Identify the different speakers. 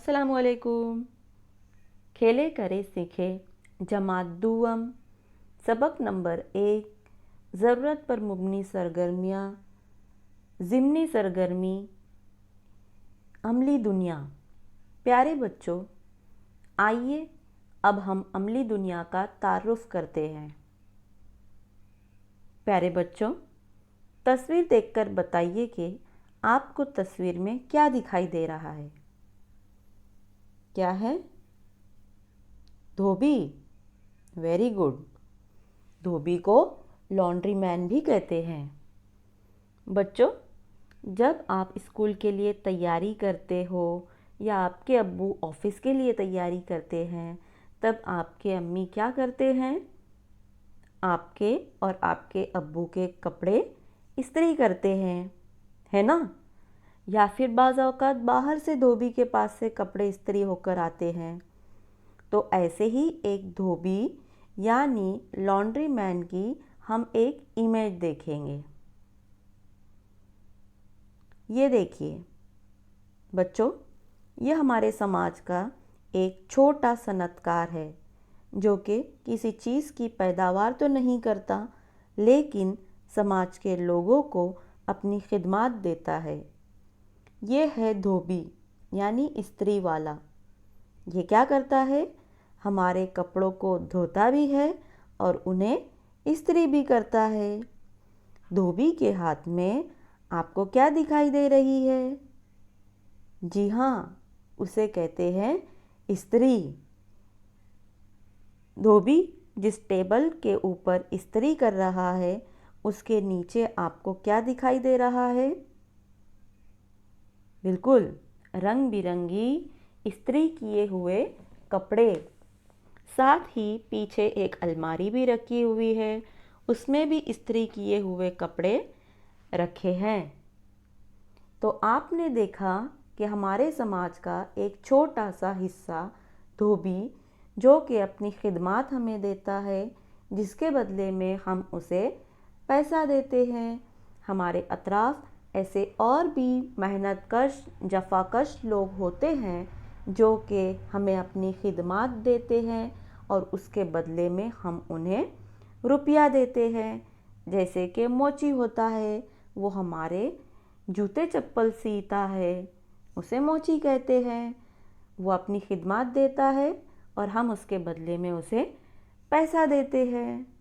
Speaker 1: अस्सलामुअलैकुम। खेले करे सीखे जमात दुअम सबक नंबर 1 ज़रूरत पर मुबनी सरगर्मियाँ ज़िमनी सरगर्मी अमली दुनिया। प्यारे बच्चों, आइए अब हम अमली दुनिया का तारुफ करते हैं। प्यारे बच्चों, तस्वीर देखकर बताइए कि आपको तस्वीर में क्या दिखाई दे रहा है। क्या है? धोबी। Very good. धोबी को लॉन्ड्री मैन भी कहते हैं। बच्चों, जब आप स्कूल के लिए तैयारी करते हो या आपके अब्बू ऑफिस के लिए तैयारी करते हैं, तब आपके अम्मी क्या करते हैं? आपके और आपके अब्बू के कपड़े इस्त्री करते हैं, है ना? या फिर बाज़ औक़ात बाहर से धोबी के पास से कपड़े इस्त्री होकर आते हैं। तो ऐसे ही एक धोबी यानी लॉन्ड्री मैन की हम एक इमेज देखेंगे। ये देखिए बच्चों, ये हमारे समाज का एक छोटा सनअतकार है जो कि किसी चीज़ की पैदावार तो नहीं करता, लेकिन समाज के लोगों को अपनी खिदमत देता है। ये है धोबी यानी इस्त्री वाला। ये क्या करता है? हमारे कपड़ों को धोता भी है और उन्हें इस्त्री भी करता है। धोबी के हाथ में आपको क्या दिखाई दे रही है? जी हाँ, उसे कहते हैं इस्त्री। धोबी जिस टेबल के ऊपर इस्त्री कर रहा है, उसके नीचे आपको क्या दिखाई दे रहा है? बिल्कुल, रंग बिरंगी इस्त्री किए हुए कपड़े। साथ ही पीछे एक अलमारी भी रखी हुई है, उसमें भी इस्त्री किए हुए कपड़े रखे हैं। तो आपने देखा कि हमारे समाज का एक छोटा सा हिस्सा धोबी जो कि अपनी खिदमत हमें देता है, जिसके बदले में हम उसे पैसा देते हैं। हमारे अतराफ़ ऐसे और भी मेहनत कश जफ़ाकश लोग होते हैं जो कि हमें अपनी खिदमत देते हैं और उसके बदले में हम उन्हें रुपया देते हैं। जैसे कि मोची होता है, वो हमारे जूते चप्पल सीता है, उसे मोची कहते हैं। वो अपनी खिदमत देता है और हम उसके बदले में उसे पैसा देते हैं।